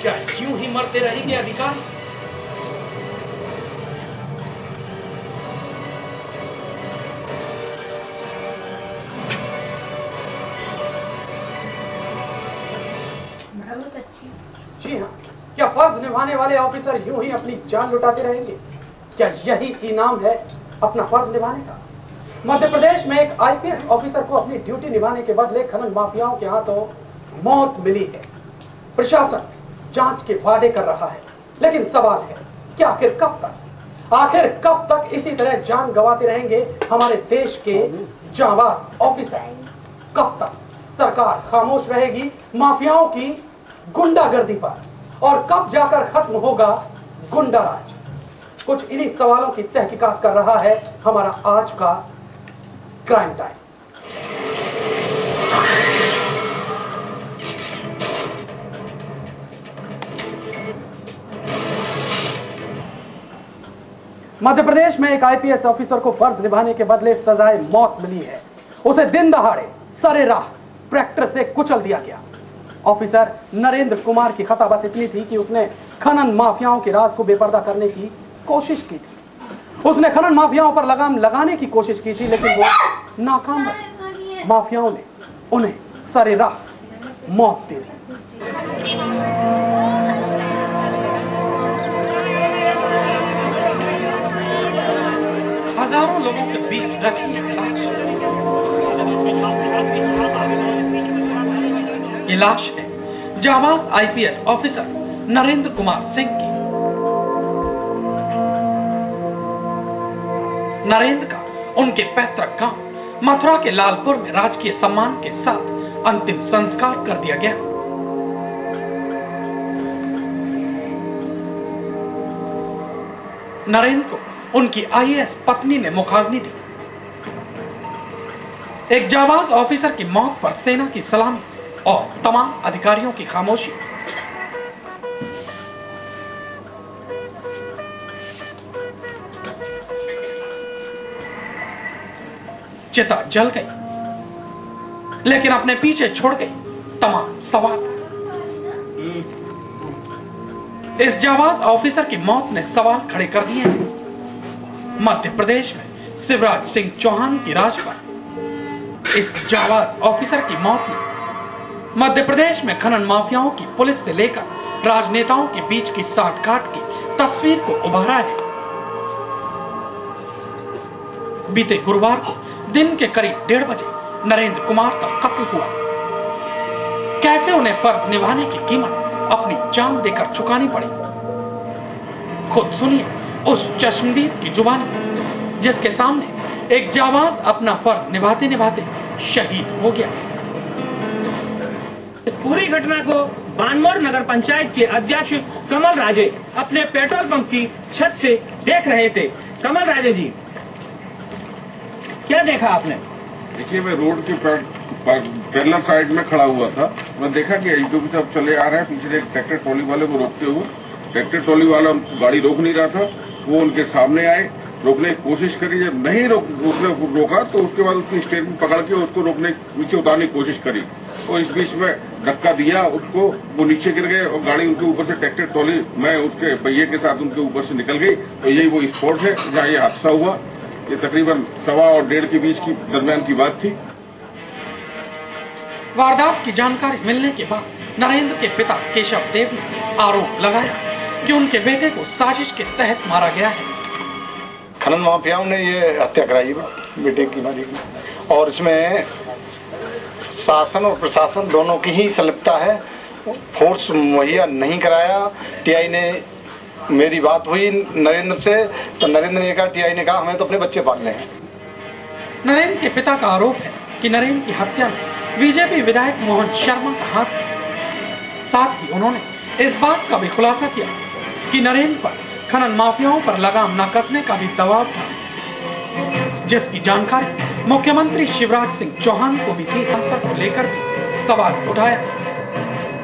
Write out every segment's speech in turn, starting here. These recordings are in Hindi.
क्या यूं ही मरते रहेंगे अधिकारी? जी हाँ, क्या फर्ज निभाने वाले ऑफिसर यूं ही अपनी जान लुटाते रहेंगे? क्या यही इनाम है अपना फर्ज निभाने का? मध्य प्रदेश में एक आईपीएस ऑफिसर को अपनी ड्यूटी निभाने के बदले खनन माफियाओं के हाथों मौत मिली है। प्रशासन जांच के वादे कर रहा है, लेकिन सवाल है कि आखिर कब तक इसी तरह जान गंवाते रहेंगे हमारे देश के जांबाज ऑफिसर? कब तक सरकार खामोश रहेगी माफियाओं की गुंडागर्दी पर, और कब जाकर खत्म होगा गुंडाराज? कुछ इन्हीं सवालों की तहकीकात कर रहा है हमारा आज का क्राइम टाइम। मध्य प्रदेश में एक आईपीएस ऑफिसर को फर्ज निभाने के बदले सजाए मौत मिली है। उसे दिन दहाड़े सरे राह ट्रैक्टर से कुचल दिया गया। ऑफिसर नरेंद्र कुमार की खता बस इतनी थी कि उसने खनन माफियाओं के राज को बेपर्दा करने की कोशिश की थी। उसने खनन माफियाओं पर लगाम लगाने की कोशिश की थी, लेकिन वो नाकाम रहे। माफियाओं ने उन्हें सरे राह मौत दे दी। हजारों लोगों के बीच रखी एक लाश। ये लाश है जांबाज आईपीएस ऑफिसर नरेंद्र कुमार सिंह की। नरेंद्र का उनके पैतृक गांव मथुरा के लालपुर में राजकीय सम्मान के साथ अंतिम संस्कार कर दिया गया। नरेंद्र को उनकी आईएएस पत्नी ने मुखाग्नि दी। एक जांबाज ऑफिसर की मौत पर सेना की सलामी और तमाम अधिकारियों की खामोशी। चिता जल गई, लेकिन अपने पीछे छोड़ गई तमाम सवाल। इस जांबाज ऑफिसर की मौत ने सवाल खड़े कर दिए हैं। मध्य प्रदेश में शिवराज सिंह चौहान की राज पर इस जांबाज ऑफिसर की मौत ने मध्य प्रदेश में खनन माफियाओं की पुलिस से लेकर राजनेताओं के बीच की साठगांठ की तस्वीर को उभारा है। बीते गुरुवार को दिन के करीब 1:30 बजे नरेंद्र कुमार का कत्ल हुआ। कैसे उन्हें फर्ज निभाने की कीमत अपनी जान देकर चुकानी पड़ी, खुद सुनिए उस चश्मदीद की जुबानी जिसके सामने एक जांबाज अपना फर्ज निभाते निभाते शहीद हो गया। इस पूरी घटना को बानमोर नगर पंचायत के अध्यक्ष कमल राजे अपने पेट्रोल पंप की छत से देख रहे थे। कमल राजे जी, क्या देखा आपने? देखिए, मैं रोड के पैरेलल साइड में खड़ा हुआ था। मैं देखा कि एक दो की तरफ चले आ रहे हैं, पीछे एक ट्रैक्टर ट्रॉली वाले को रोकते हुए। ट्रैक्टर ट्रॉली वाला गाड़ी रोक नहीं रहा था, वो उनके सामने आए, रोकने की कोशिश करी। जब नहीं उसने रोका तो उसके बाद उसकी स्टेयरिंग पकड़ के उसको रोकने नीचे उतारने की कोशिश करी। तो इस बीच में धक्का दिया उसको, वो नीचे गिर गए और गाड़ी उनके ऊपर से ट्रैक्टर ट्रॉली मैं उसके पहिए के साथ उनके ऊपर से निकल गई। तो यही वो स्पॉट है जहाँ ये हादसा हुआ। ये तकरीबन 1.25 और 1.5 के बीच की दरमियान की बात थी। वारदात की जानकारी मिलने के बाद नरेंद्र के पिता केशव देव ने आरोप लगाया कि उनके बेटे को साजिश के तहत मारा गया है। खनन माफियाओं ने ये हत्या कराई बेटे की मारी की, और इसमें शासन और प्रशासन दोनों की ही संलिप्तता है। फोर्स मुहैया नहीं कराया। टीआई ने, मेरी बात हुई नरेंद्र से, तो नरेंद्र ने कहा, टीआई ने कहा हमें तो अपने बच्चे पालने हैं। नरेंद्र के पिता का आरोप है कि नरेंद्र की हत्या में बीजेपी विधायक मोहन शर्मा का हाथ है। साथ ही उन्होंने इस बात का भी खुलासा किया कि नरेंद्र पर खनन माफियाओं पर लगाम न कसने का भी दबाव था, जिसकी जानकारी मुख्यमंत्री शिवराज सिंह चौहान को भी थी। ट्रांसफर को लेकर भी सवाल उठाया।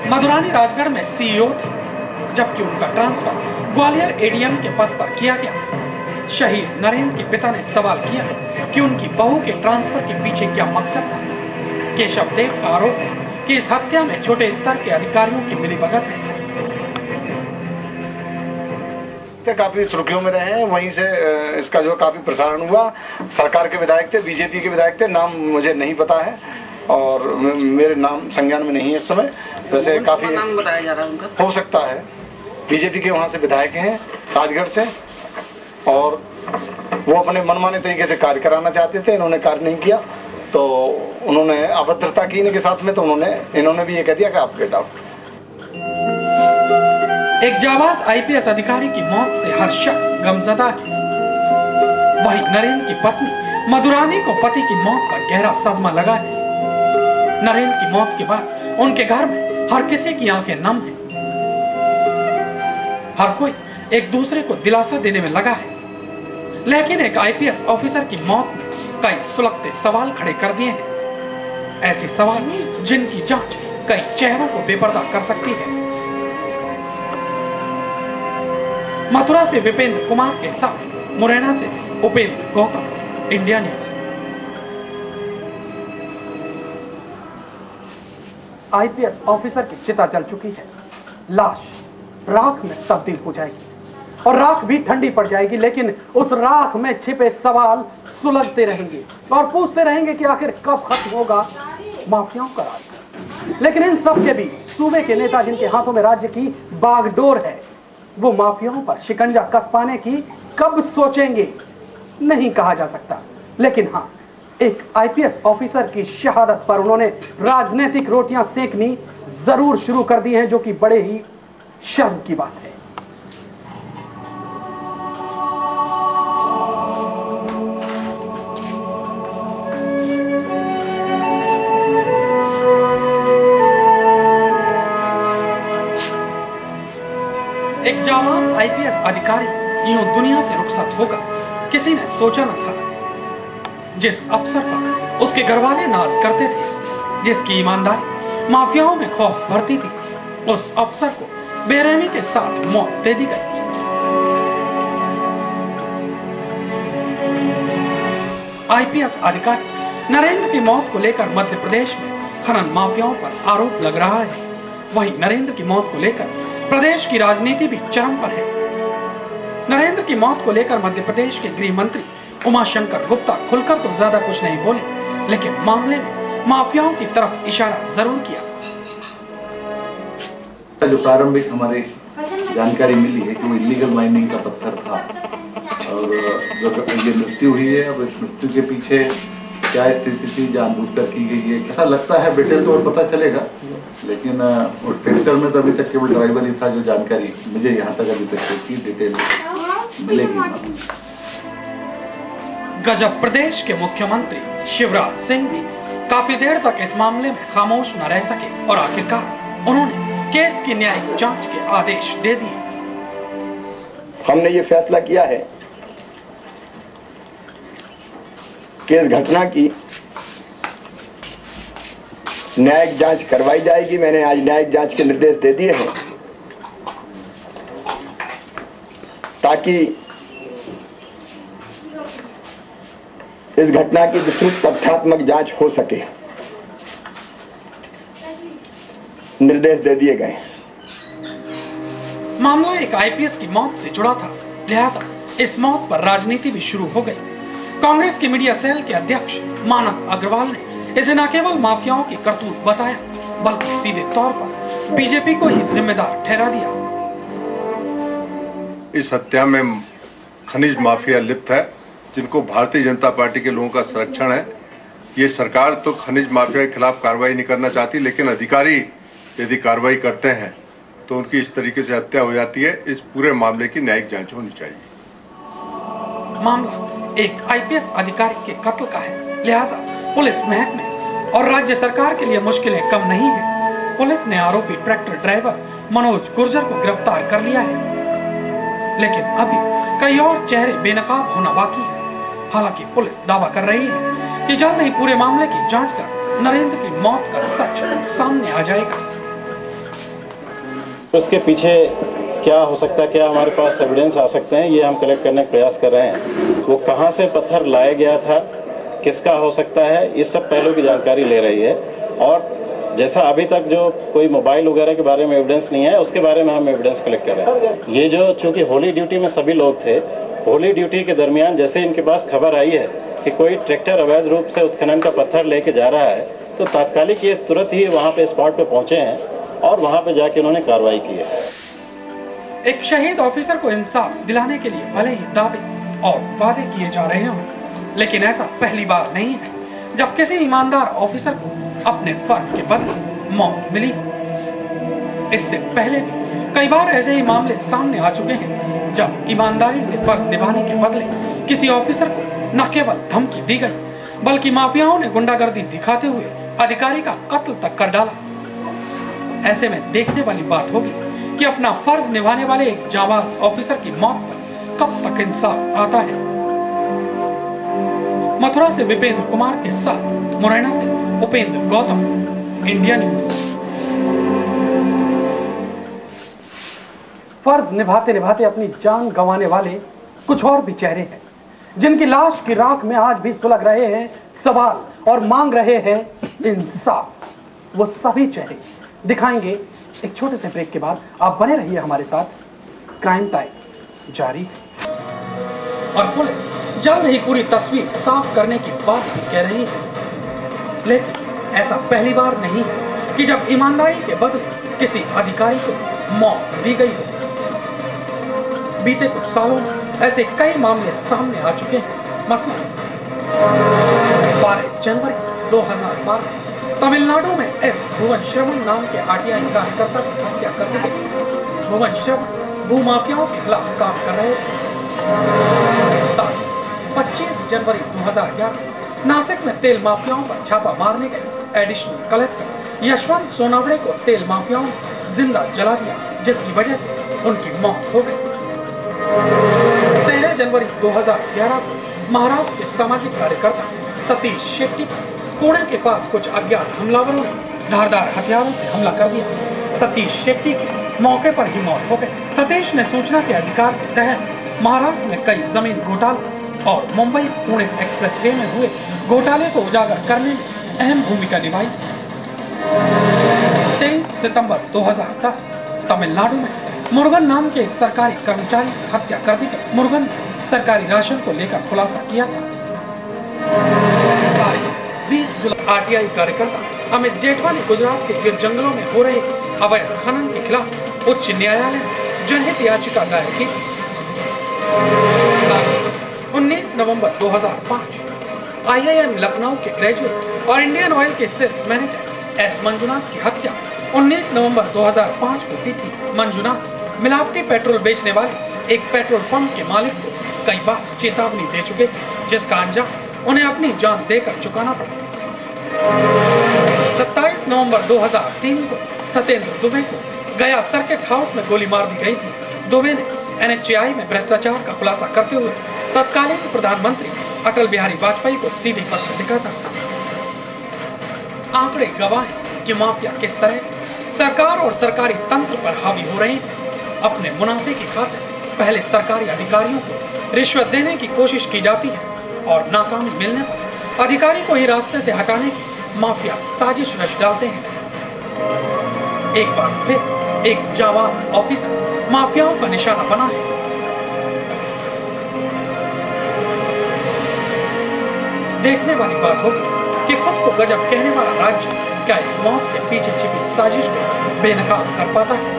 मधुरानी राजगढ़ में सीईओ थे, जबकि उनका ट्रांसफर ग्वालियर एडीएम के पद पर किया गया। शहीद नरेंद्र के पिता ने सवाल किया कि उनकी बहू के ट्रांसफर के पीछे क्या मकसद था। केशव देव का आरोप है कि इस हत्या में छोटे स्तर के अधिकारियों की मिलीभगत है। थे, काफी सुर्खियों में रहे हैं। वहीं से इसका जो काफी प्रसारण हुआ। सरकार के विधायक थे, बीजेपी के विधायक थे, नाम मुझे नहीं पता है और मेरे नाम संज्ञान में नहीं है इस समय। वैसे काफी नाम बताया जा रहा है उनका, हो सकता है बीजेपी के वहाँ से विधायक हैं राजगढ़ से, और वो अपने मनमाने तरीके से कार्य कराना चाहते थे, इन्होंने कार्य नहीं किया तो उन्होंने अभद्रता की इनके साथ में, तो इन्होंने भी ये कह दिया कि आप गेट आउट। एक जाबाज आईपीएस अधिकारी की मौत से हर शख्स गमजदा है। वही नरेंद्र की पत्नी मधुरानी को पति की मौत का गहरा सदमा लगा है। नरेंद्र की मौत के बाद उनके घर में हर किसी की आंखें नम हैं। हर कोई एक दूसरे को दिलासा देने में लगा है, लेकिन एक आईपीएस ऑफिसर की मौत ने कई सुलगते सवाल खड़े कर दिए हैं। ऐसे सवाल जिनकी जांच कई चेहरों को बेपर्दा कर सकती है। मथुरा से विपेंद्र कुमार के साथ मुरैना से Upendra Gautam, India news. IPS officer की चिता जल चुकी है। लाश राख में तब्दील हो जाएगी और राख भी ठंडी पड़ जाएगी, लेकिन उस राख में छिपे सवाल सुलझते रहेंगे और पूछते रहेंगे कि आखिर कब खत्म होगा माफियाओं का राज। लेकिन इन सब के बीच सूबे के नेता जिनके हाथों में राज्य की बागडोर है, वो माफियाओं पर शिकंजा कस पाने की कब सोचेंगे नहीं कहा जा सकता। लेकिन हाँ, एक आईपीएस ऑफिसर की शहादत पर उन्होंने राजनीतिक रोटियां सेकनी जरूर शुरू कर दी हैं, जो कि बड़े ही शर्म की बात है। एक जाबाज आईपीएस अधिकारी यूं दुनिया से रुखसत होगा किसी ने सोचा न था। जिस अफसर पर उसके घरवाले नाज करते थे, जिसकी ईमानदारी माफियाओं में खौफ भरती थी, उस अफसर को बेरहमी के साथ मौत दे दी गई। आईपीएस अधिकारी नरेंद्र की मौत को लेकर मध्य प्रदेश में खनन माफियाओं पर आरोप लग रहा है। वहीं नरेंद्र की मौत को लेकर प्रदेश की राजनीति भी चरम पर है। नरेंद्र की मौत को लेकर मध्य प्रदेश के गृह मंत्री उमाशंकर गुप्ता खुलकर तो ज्यादा कुछ नहीं बोले, लेकिन मामले में माफियाओं की तरफ इशारा जरूर किया। जो प्रारंभिक हमारी जानकारी मिली है कि वो इलीगल माइनिंग का पत्थर था और जो ये मृत्यु हुई है, अब इस मृत्यु के पीछे क्या स्थिति थी, जानबूझकर की गई है, ऐसा लगता है डिटेल तो और पता चलेगा, लेकिन वो ट्रैक्टर में तो अभी तक केवल ड्राइवर ही था। जो जानकारी मुझे यहाँ तक अभी तक की डिटेल मिलेगी। गजब प्रदेश के मुख्यमंत्री शिवराज सिंह भी काफी देर तक इस मामले में खामोश न रह सके और आखिरकार उन्होंने केस की न्यायिक जांच के आदेश दे दिए। हमने ये फैसला किया है कि इस घटना की न्यायिक जांच करवाई जाएगी। मैंने आज न्यायिक जांच के निर्देश दे दिए हैं ताकि इस घटना की विस्तृत तथ्यात्मक जांच हो सके। निर्देश दे दिए गए। मामला एक आईपीएस की मौत से जुड़ा था, लिहाजा इस मौत पर राजनीति भी शुरू हो गई। कांग्रेस के मीडिया सेल के अध्यक्ष मानव अग्रवाल ने इसे न केवल माफियाओं की करतूत बताया, बल्कि सीधे तौर पर बीजेपी को ही जिम्मेदार ठहरा दिया। इस हत्या में खनिज माफिया लिप्त है, जिनको भारतीय जनता पार्टी के लोगों का संरक्षण है। ये सरकार तो खनिज माफिया के खिलाफ कार्रवाई नहीं करना चाहती, लेकिन अधिकारी यदि कार्रवाई करते हैं तो उनकी इस तरीके से हत्या हो जाती है। इस पूरे मामले की न्यायिक जांच होनी चाहिए। मामला एक आईपीएस अधिकारी के कत्ल का है, लिहाजा पुलिस महकमे और राज्य सरकार के लिए मुश्किलें कम नहीं है। पुलिस ने आरोपी ट्रैक्टर ड्राइवर मनोज गुर्जर को गिरफ्तार कर लिया है, लेकिन अभी कई और चेहरे बेनकाब होना बाकी है। हालांकि पुलिस दावा कर रही है कि जल्द ही पूरे मामले की जांच कर नरेंद्र की मौत का सच सामने आ जाएगा। उसके पीछे क्या हो सकता है, क्या हमारे पास एविडेंस आ सकते हैं, ये हम कलेक्ट करने का प्रयास कर रहे हैं। वो कहाँ से पत्थर लाया गया था, किसका हो सकता है, इस सब पहलू की जानकारी ले रही है। और जैसा अभी तक जो कोई मोबाइल वगैरह के बारे में एविडेंस नहीं है, उसके बारे में हम एविडेंस कलेक्ट कर रहे हैं। ये जो चूंकि होली ड्यूटी में सभी लोग थे, होली ड्यूटी के दरमियान जैसे इनके पास खबर आई है कि कोई ट्रैक्टर अवैध रूप से उत्खनन का पत्थर लेके जा रहा है, तो तात्कालिक ये तुरंत ही वहाँ पे स्पॉट पे पहुंचे हैं और वहाँ पे जाके उन्होंने कार्रवाई की है। एक शहीद ऑफिसर को इंसाफ दिलाने के लिए भले ही दावे और वादे किए जा रहे हों, लेकिन ऐसा पहली बार नहीं है जब किसी ईमानदार ऑफिसर को अपने फर्ज के बदले मौत मिली। इससे पहले भी कई बार ऐसे ही मामले सामने आ चुके हैं जब ईमानदारी से फर्ज निभाने के बदले किसी ऑफिसर को न केवल धमकी दी गई, बल्कि माफियाओं ने गुंडागर्दी दिखाते हुए अधिकारी का कत्ल तक कर डाला। ऐसे में देखने वाली बात होगी कि अपना फर्ज निभाने वाले एक जाबाज ऑफिसर की मौत पर कब तक इंसाफ आता है। मथुरा से विपेंद्र कुमार के साथ मुरैना से उपेंद्र गौतम, इंडिया न्यूज। फर्ज निभाते निभाते अपनी जान गंवाने वाले कुछ और भी चेहरे हैं जिनकी लाश की राख में आज भी सुलग रहे हैं सवाल और मांग रहे हैं इंसाफ। वो सभी चेहरे दिखाएंगे एक छोटे से ब्रेक के बाद। आप बने रहिए हमारे साथ, क्राइम टाइम जारी है। और पुलिस जल्द ही पूरी तस्वीर साफ करने की बात भी कह रही है, लेकिन ऐसा पहली बार नहीं है कि जब ईमानदारी के बदले किसी अधिकारी को मौत दी गई हो। बीते कुछ सालों में ऐसे कई मामले सामने आ चुके हैं। मसलन 12 जनवरी 2012 तमिलनाडु में एस भुवन श्रवण नाम के आरटीआई कार्यकर्ता की हत्या कर दी गई। भुवन श्रवण भूमाफियाओं के खिलाफ काम कर रहे थे। 25 जनवरी 2011 नासिक में तेल माफियाओं पर छापा मारने गए एडिशनल कलेक्टर यशवंत सोनावड़े को तेल माफियाओं ने जिंदा जला दिया, जिसकी वजह से उनकी मौत हो गई। 13 जनवरी 2011 को महाराष्ट्र के सामाजिक कार्यकर्ता सतीश शेट्टी पुणे के पास कुछ अज्ञात हमलावरों ने धारदार हथियारों से हमला कर दिया। सतीश शेट्टी की मौके पर ही मौत हो गई। सतीश ने सूचना के अधिकार के तहत महाराष्ट्र में कई जमीन घोटाले और मुंबई पुणे एक्सप्रेसवे में हुए घोटाले को उजागर करने में अहम भूमिका निभाई। 23 सितंबर 2010 तमिलनाडु में मुरुगन नाम के एक सरकारी कर्मचारी की हत्या कर दी गई। मुरुगन ने सरकारी राशन को लेकर खुलासा किया था। 20 जुलाई आरटीआई कार्यकर्ता अमित जेठवानी गुजरात के गिर जंगलों में हो रहे अवैध खनन के खिलाफ उच्च न्यायालय में जनहित याचिका दायर की। 19 नवंबर 2005 आईआईएम लखनऊ के ग्रेजुएट और इंडियन ऑयल के सेल्स मैनेजर एस मंजुनाथ की हत्या 19 नवंबर 2005 को की थी। मंजुनाथ मिलावटी पेट्रोल बेचने वाले एक पेट्रोल पंप के मालिक को कई बार चेतावनी दे चुके थे, जिसका अंजाम उन्हें अपनी जान देकर चुकाना पड़ा। 27 नवंबर 2003 को सत्येंद्र दुबे को गया सर्किट हाउस में गोली मार दी गई थी। दुबे ने एनएचएआई में भ्रष्टाचार का खुलासा करते हुए तत्कालीन प्रधानमंत्री अटल बिहारी वाजपेयी को सीधे पत्र लिखा था। आंकड़े गवाह हैं कि माफिया किस तरह से सरकार और सरकारी तंत्र पर हावी हो रहे हैं। अपने मुनाफे की खातिर पहले सरकारी अधिकारियों को रिश्वत देने की कोशिश की जाती है और नाकामी मिलने पर अधिकारी को ही रास्ते से हटाने की माफिया साजिश रच डालते हैं। एक बार फिर एक जाबाज ऑफिसर माफियाओं का निशाना बना है। देखने वाली बात होगी कि खुद को गजब कहने वाला राज्य क्या इस मौत के पीछे छिपी साजिश को बेनकाब कर पाता है।